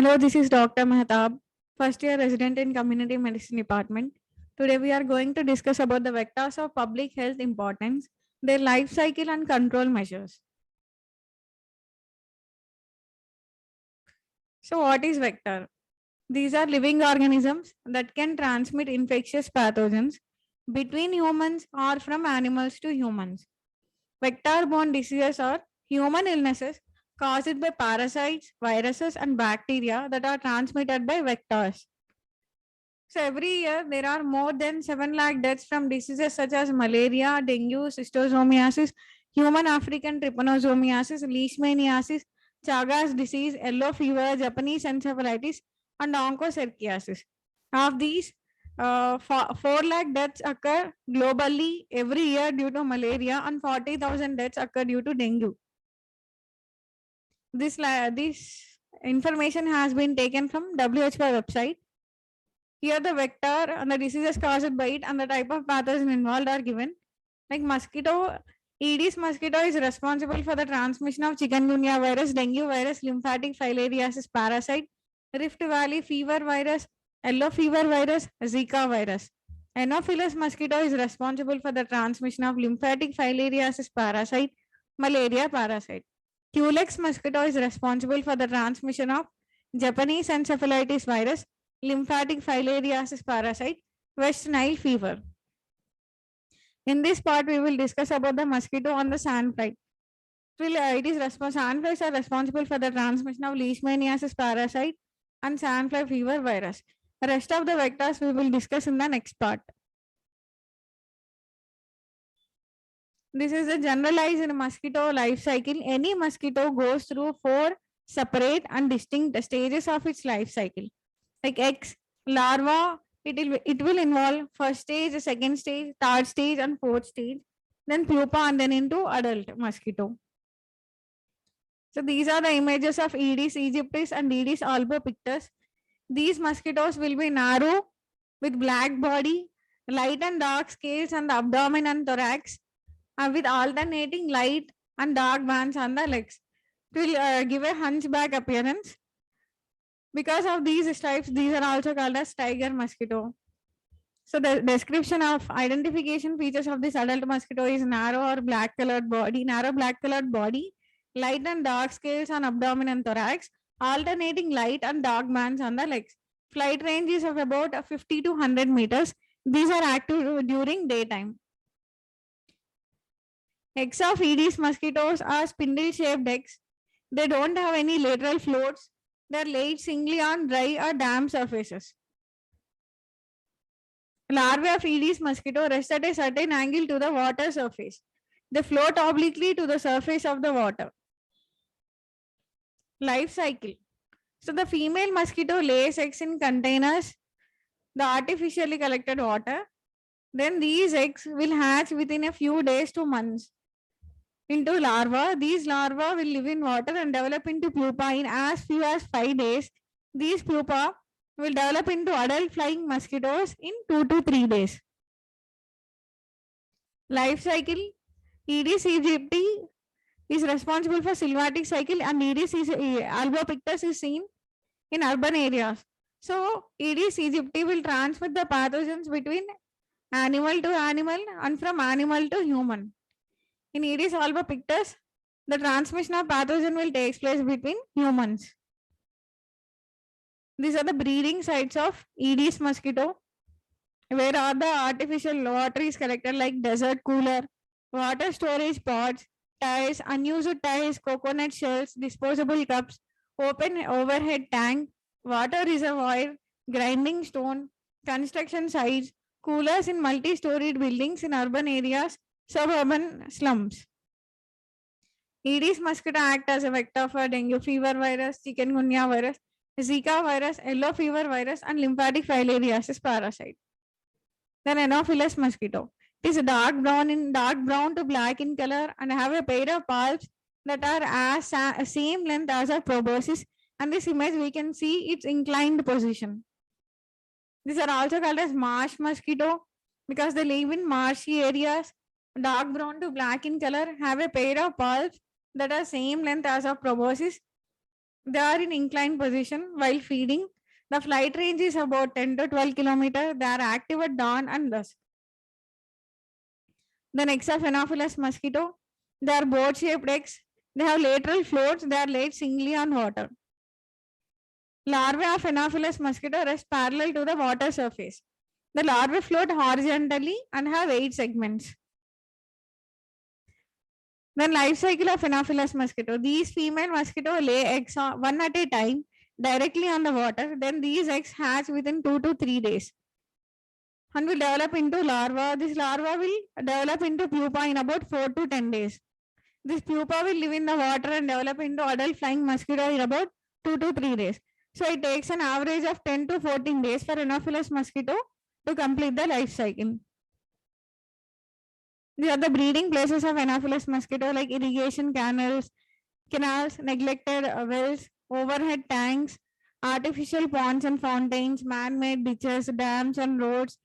Hello, this is Dr. Mehtab, first year resident in Community Medicine Department. Today we are going to discuss about the vectors of public health importance, their life cycle and control measures. So what is vector? These are living organisms that can transmit infectious pathogens between humans or from animals to humans. Vector-borne diseases are human illnesses caused by parasites, viruses and bacteria that are transmitted by vectors. So every year there are more than 7 lakh deaths from diseases such as malaria, dengue, schistosomiasis, human African trypanosomiasis, leishmaniasis, Chagas disease, yellow fever, Japanese encephalitis, and onchocerciasis. Of these, 4 lakh deaths occur globally every year due to malaria and 40,000 deaths occur due to dengue. This information has been taken from WHO website. Here the vector and the diseases caused by it and the type of pathogen involved are given. Like mosquito, Aedes mosquito is responsible for the transmission of chikungunya virus, dengue virus, lymphatic filariasis parasite, Rift Valley fever virus, yellow fever virus, Zika virus. Anopheles mosquito is responsible for the transmission of lymphatic filariasis parasite, malaria parasite. Culex mosquito is responsible for the transmission of Japanese encephalitis virus, lymphatic filariasis parasite, West Nile fever. In this part, we will discuss about the mosquito on the sandfly. Sandflies are responsible for the transmission of leishmaniasis parasite and sandfly fever virus. The rest of the vectors we will discuss in the next part. This is a generalized mosquito life cycle. Any mosquito goes through 4 separate and distinct stages of its life cycle. Like eggs, larva, it will involve first stage, second stage, third stage, and fourth stage. Then pupa, and then into adult mosquito. So these are the images of Aedes aegyptis and Aedes albopictus. These mosquitoes will be narrow with black body, light and dark scales on the abdomen and thorax, with alternating light and dark bands on the legs. It will give a hunchback appearance. Because of these stripes, these are also called as tiger mosquito. So the description of identification features of this adult mosquito is narrow black colored body, light and dark scales on abdomen and thorax, alternating light and dark bands on the legs. Flight range is of about 50 to 100 meters. These are active during daytime. Eggs of Aedes mosquitoes are spindle-shaped eggs. They don't have any lateral floats. They are laid singly on dry or damp surfaces. Larvae of Aedes mosquito rest at a certain angle to the water surface. They float obliquely to the surface of the water. Life cycle. So the female mosquito lays eggs in containers, the artificially collected water. Then these eggs will hatch within a few days to months into larvae. These larvae will live in water and develop into pupa in as few as 5 days. These pupa will develop into adult flying mosquitoes in 2 to 3 days. Life cycle. Aedes aegypti is responsible for sylvatic cycle and Aedes albopictus is seen in urban areas. So Aedes aegypti will transmit the pathogens between animal to animal and from animal to human. In Aedes albopictus, the transmission of pathogen will take place between humans. These are the breeding sites of Aedes mosquito, where all the artificial water is collected like desert cooler, water storage pods, tires, unused tires, coconut shells, disposable cups, open overhead tank, water reservoir, grinding stone, construction sites, coolers in multi-storied buildings in urban areas, suburban slums. Aedes mosquito act as a vector for dengue fever virus, chikungunya virus, Zika virus, yellow fever virus, and lymphatic filariasis parasite. Then Anopheles mosquito. It is dark brown to black in color and have a pair of palps that are as same length as a proboscis. And this image we can see its inclined position. These are also called as marsh mosquito because they live in marshy areas. Dark brown to black in color, have a pair of palps that are same length as of proboscis. They are in inclined position while feeding. The flight range is about 10 to 12 kilometers. They are active at dawn and dusk. The eggs of Anopheles mosquito, they are boat-shaped eggs. They have lateral floats. They are laid singly on water. Larvae of Anopheles mosquito rest parallel to the water surface. The larvae float horizontally and have 8 segments. Then life cycle of Anopheles mosquito. These female mosquito lay eggs one at a time directly on the water. Then these eggs hatch within 2 to 3 days and will develop into larva. This larva will develop into pupa in about 4 to 10 days. This pupa will live in the water and develop into adult flying mosquito in about 2 to 3 days. So it takes an average of 10 to 14 days for Anopheles mosquito to complete the life cycle. These are the breeding places of Anopheles mosquito, like irrigation canals, neglected wells, overhead tanks, artificial ponds and fountains, man-made ditches, dams and roads,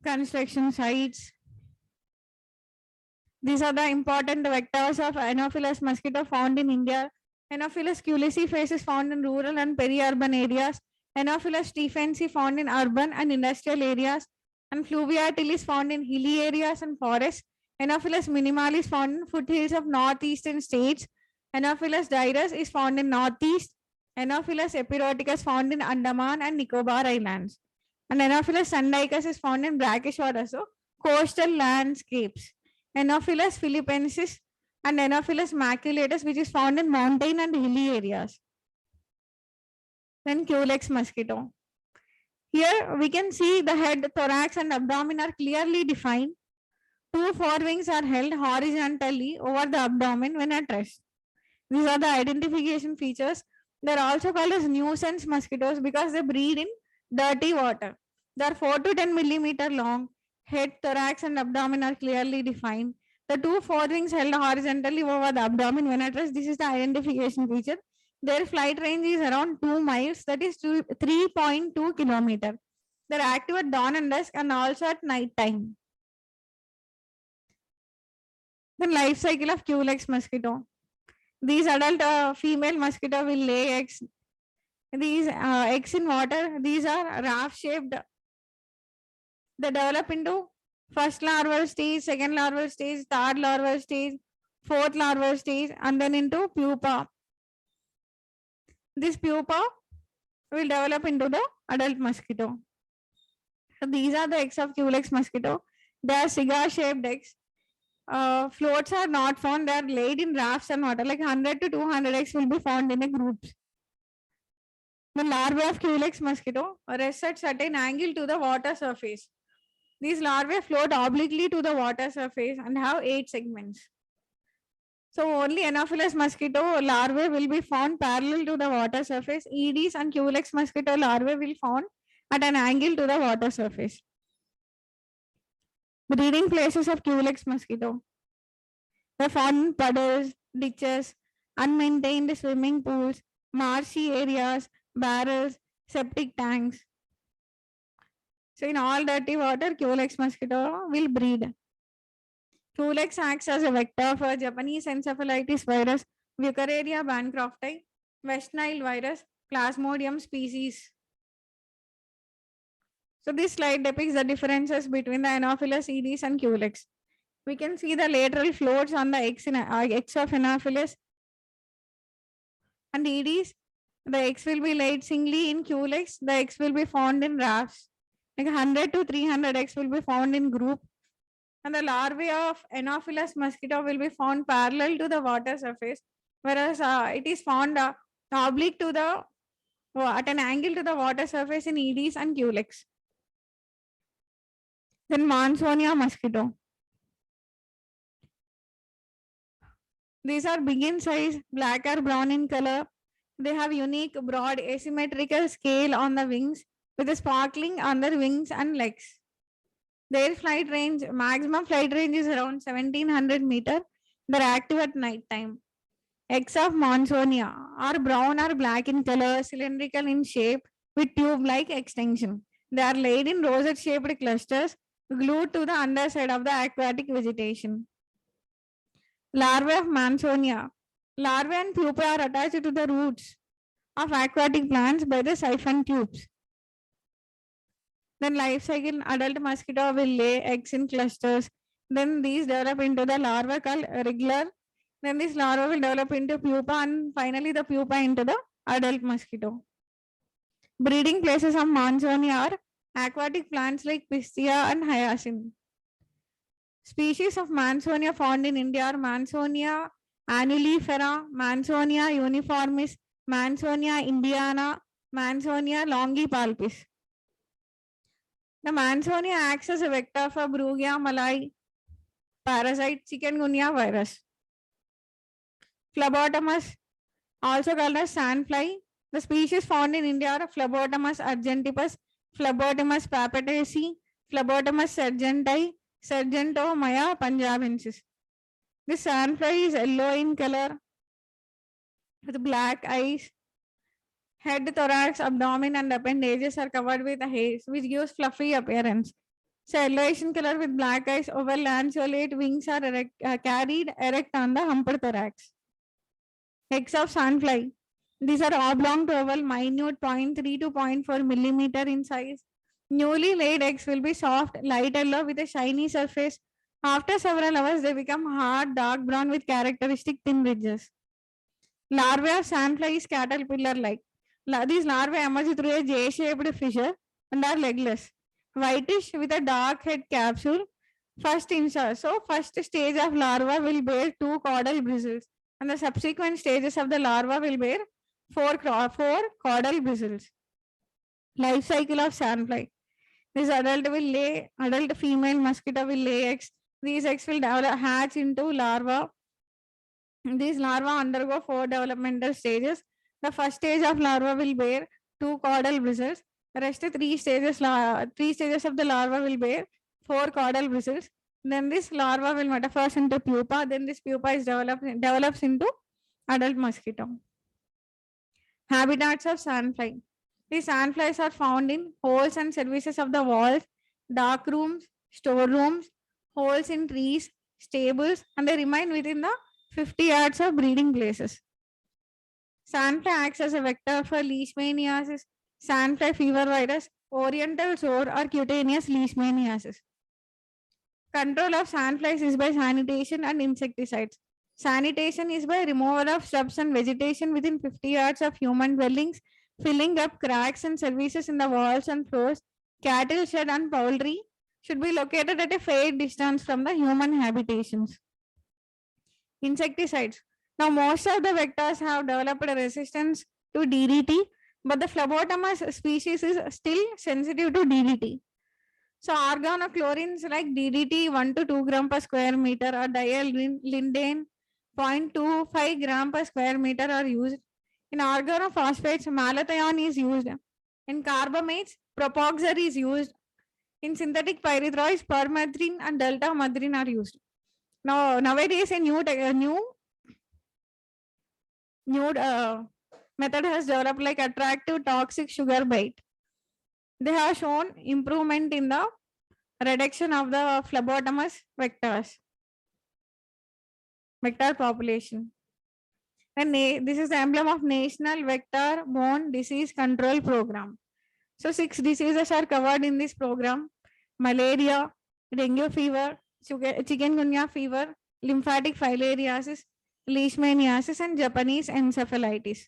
construction sites. These are the important vectors of Anopheles mosquito found in India. Anopheles culici is found in rural and peri-urban areas. Anopheles stephensii found in urban and industrial areas. And Fluviatilis found in hilly areas and forests. Anopheles minimalis found in foothills of northeastern states. Anopheles dirus is found in northeast. Anopheles epiroticus found in Andaman and Nicobar Islands. And Anopheles sandicus is found in brackish water, so coastal landscapes. Anopheles philippensis and Anopheles maculatus, which is found in mountain and hilly areas. Then Culex mosquito. Here we can see the head, thorax, and abdomen are clearly defined. 2 forewings are held horizontally over the abdomen when at rest. These are the identification features. They are also called as nuisance mosquitoes because they breed in dirty water. They are 4 to 10 millimeter long. Head, thorax, and abdomen are clearly defined. The 2 forewings held horizontally over the abdomen when at rest. This is the identification feature. Their flight range is around 2 miles, that is 3.2 kilometers. They are active at dawn and dusk and also at night time. The life cycle of Culex mosquito. These adult female mosquito will lay eggs. These eggs in water, these are raft-shaped. They develop into first larval stage, second larval stage, third larval stage, fourth larval stage, and then into pupa. This pupa will develop into the adult mosquito. So these are the eggs of Culex mosquito. They are cigar-shaped eggs. Floats are not found. They are laid in rafts and water. Like 100 to 200 eggs will be found in a group. The larvae of Culex mosquito rest at certain angle to the water surface. These larvae float obliquely to the water surface and have 8 segments. So only Anopheles mosquito larvae will be found parallel to the water surface. Aedes and Culex mosquito larvae will found at an angle to the water surface. Breeding places of Culex mosquito. They found in puddles, ditches, unmaintained swimming pools, marshy areas, barrels, septic tanks. So in all dirty water, Culex mosquito will breed. Culex acts as a vector for Japanese encephalitis virus, Wuchereria bancrofti, West Nile virus, Plasmodium species. So this slide depicts the differences between the Anopheles, Aedes, and Culex. We can see the lateral floats on the eggs of Anopheles and Aedes. The eggs will be laid singly. In Culex, the eggs will be found in rafts. Like 100 to 300 eggs will be found in group. And the larvae of Anopheles mosquito will be found parallel to the water surface, whereas it is found oblique to the at an angle to the water surface in Aedes and Culex. Then Mansonia mosquito. These are big in size, black or brown in color. They have unique, broad, asymmetrical scale on the wings with a sparkling on their wings and legs. Their flight range, maximum flight range is around 1700 meters. They're active at night time. Eggs of Mansonia are brown or black in color, cylindrical in shape with tube-like extension. They are laid in rosette-shaped clusters glued to the underside of the aquatic vegetation. Larvae of Mansonia. Larvae and pupae are attached to the roots of aquatic plants by the siphon tubes. Then life cycle, adult mosquito will lay eggs in clusters. Then these develop into the larva called regular. Then this larva will develop into pupa and finally the pupa into the adult mosquito. Breeding places of Mansonia are aquatic plants like Pistia and Hyacinth. Species of Mansonia found in India are Mansonia annulifera, Mansonia uniformis, Mansonia indiana, Mansonia longipalpis. The Mansonia acts as a vector for Brugia malai parasite chikungunya virus. Phlebotomus, also called as sandfly. The species found in India are Phlebotomus argentipus, Phlebotomus papetaceae, Phlebotomus sargentii, Sargentomaya punjabensis. This sandfly is yellow in color with black eyes. Head, thorax, abdomen, and appendages are covered with hairs, which gives fluffy appearance. So yellowish in color with black eyes, oval lanceolate wings are carried erect on the humped thorax. Eggs of sandfly. These are oblong to oval, minute 0.3 to 0.4 millimeter in size. Newly laid eggs will be soft, light yellow with a shiny surface. After several hours, they become hard, dark brown with characteristic thin ridges. Larvae of sandfly is caterpillar-like. These larvae emerge through a J-shaped fissure and are legless. Whitish with a dark head capsule. First stage of larva will bear 2 caudal bristles, and the subsequent stages of the larva will bear 4 caudal bristles. Life cycle of sandfly. This adult female mosquito will lay eggs. These eggs will hatch into larva. These larvae undergo 4 developmental stages. The first stage of larva will bear 2 caudal bristles. The rest 3 stages of the larva will bear 4 caudal bristles. Then this larva will metamorphose into pupa. Then this pupa is develops into adult mosquito. Habitats of sandfly. These sandflies are found in holes and services of the walls, dark rooms, storerooms, holes in trees, stables, and they remain within the 50 yards of breeding places. Sandfly acts as a vector for leishmaniasis, sandfly fever virus, oriental sore, or cutaneous leishmaniasis. Control of sandflies is by sanitation and insecticides. Sanitation is by removal of shrubs and vegetation within 50 yards of human dwellings, filling up cracks and services in the walls and floors. Cattle shed and poultry should be located at a fair distance from the human habitations. Insecticides. Now, most of the vectors have developed a resistance to DDT, but the Phlebotomus species is still sensitive to DDT. So, organochlorines like DDT 1 to 2 gram per square meter or dialindane 0.25 gram per square meter are used. In organophosphates, malathion is used. In carbamates, propoxur is used. In synthetic pyrethroids, permethrin and deltamethrin are used. Now, nowadays, a new method has developed like attractive toxic sugar bait. They have shown improvement in the reduction of the phlebotomous vector population. And this is the emblem of National Vector-Borne Disease Control Program. So 6 diseases are covered in this program: malaria, dengue fever, chikungunya fever, lymphatic filariasis, leishmaniasis, and Japanese encephalitis.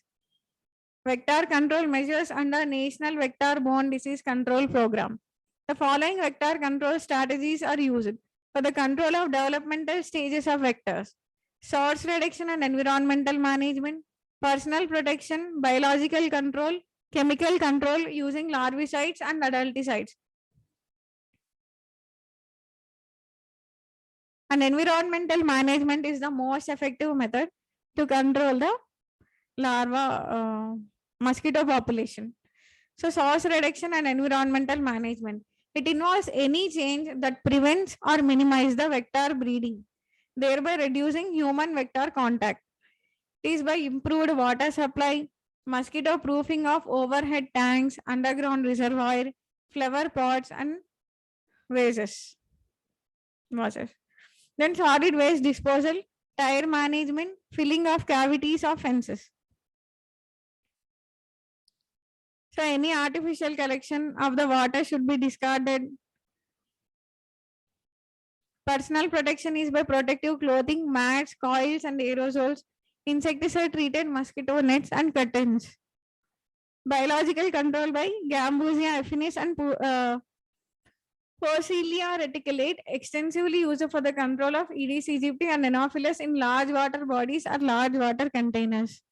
Vector control measures under National Vector-Borne Disease Control Program. The following vector control strategies are used for the control of developmental stages of vectors: source reduction and environmental management, personal protection, biological control, chemical control using larvicides and adulticides. And environmental management is the most effective method to control the larva mosquito population. So source reduction and environmental management. It involves any change that prevents or minimizes the vector breeding, thereby reducing human vector contact. It is by improved water supply, mosquito proofing of overhead tanks, underground reservoir, flower pots, and vases. Then solid waste disposal, tire management, filling of cavities of fences. So any artificial collection of the water should be discarded. Personal protection is by protective clothing, mats, coils, and aerosols, insecticide treated mosquito nets and curtains. Biological control by Gambusia affinis and Porcellina reticulate, extensively used for the control of Aedes aegypti and Anopheles in large water bodies or large water containers.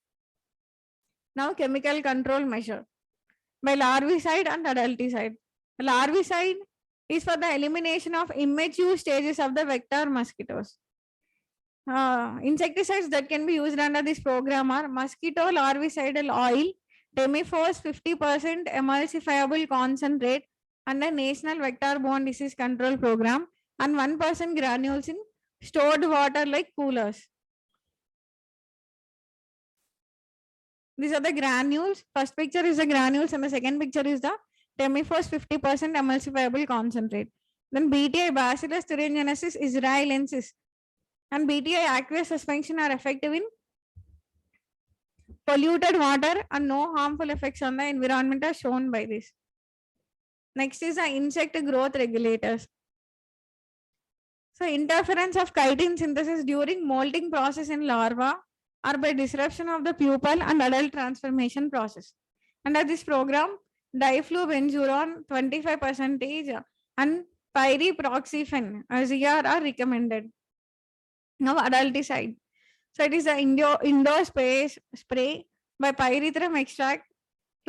Now, chemical control measure by larvicide and adulticide. Larvicide is for the elimination of immature stages of the vector mosquitoes. Insecticides that can be used under this program are mosquito larvicidal oil, Demiphos 50% emulsifiable concentrate under National Vector-Borne Disease Control Program, and 1% granules in stored water like coolers. These are the granules. First picture is the granules and the second picture is the Demiphos 50% emulsifiable concentrate. Then BTI Bacillus thuringiensis israelensis and BTI aqueous suspension are effective in polluted water and no harmful effects on the environment are shown by this. Next is the insect growth regulators. So interference of chitin synthesis during molting process in larva or by disruption of the pupal and adult transformation process. Under this program, diflubenzuron 25% and pyriproxyfen ZR are recommended. Now adulticide. So it is the indoor spray by pyrethrum extract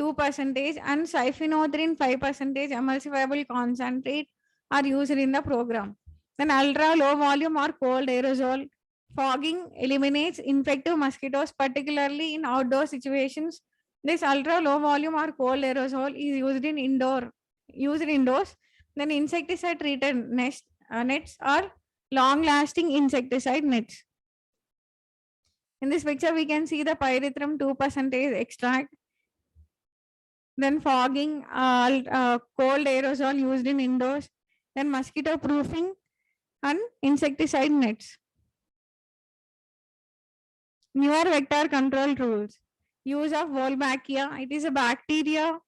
2% and cyphenothrin 5% emulsifiable concentrate are used in the program. Then ultra low volume or cold aerosol fogging eliminates infective mosquitoes, particularly in outdoor situations. This ultra low volume or cold aerosol is used indoors. Then insecticide treated nets are long lasting insecticide nets. In this picture, we can see the pyrethrum 2% extract. Then fogging, cold aerosol used in indoors. Then mosquito proofing and insecticide nets. Newer vector control rules. Use of Wolbachia. It is a bacteria,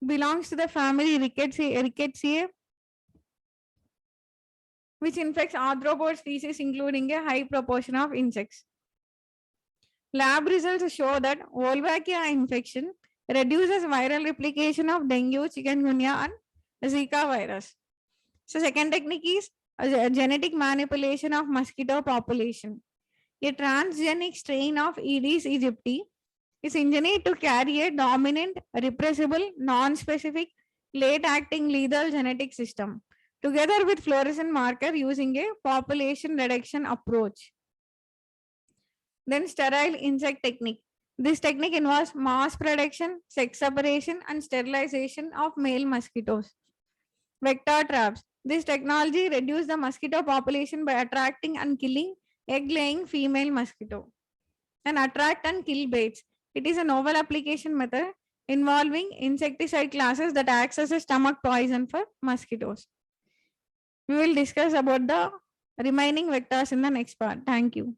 belongs to the family Rickettsia, which infects arthropod species, including a high proportion of insects. Lab results show that Wolbachia infection reduces viral replication of dengue, chikungunya, and Zika virus. So, second technique is genetic manipulation of mosquito population. A transgenic strain of Aedes aegypti is engineered to carry a dominant, repressible, non-specific, late-acting lethal genetic system, together with fluorescent marker using a population reduction approach. Then sterile insect technique. This technique involves mass production, sex separation, and sterilization of male mosquitoes. Vector traps. This technology reduces the mosquito population by attracting and killing egg-laying female mosquito. And attract and kill baits. It is a novel application method involving insecticide classes that acts as a stomach poison for mosquitoes. We will discuss about the remaining vectors in the next part. Thank you.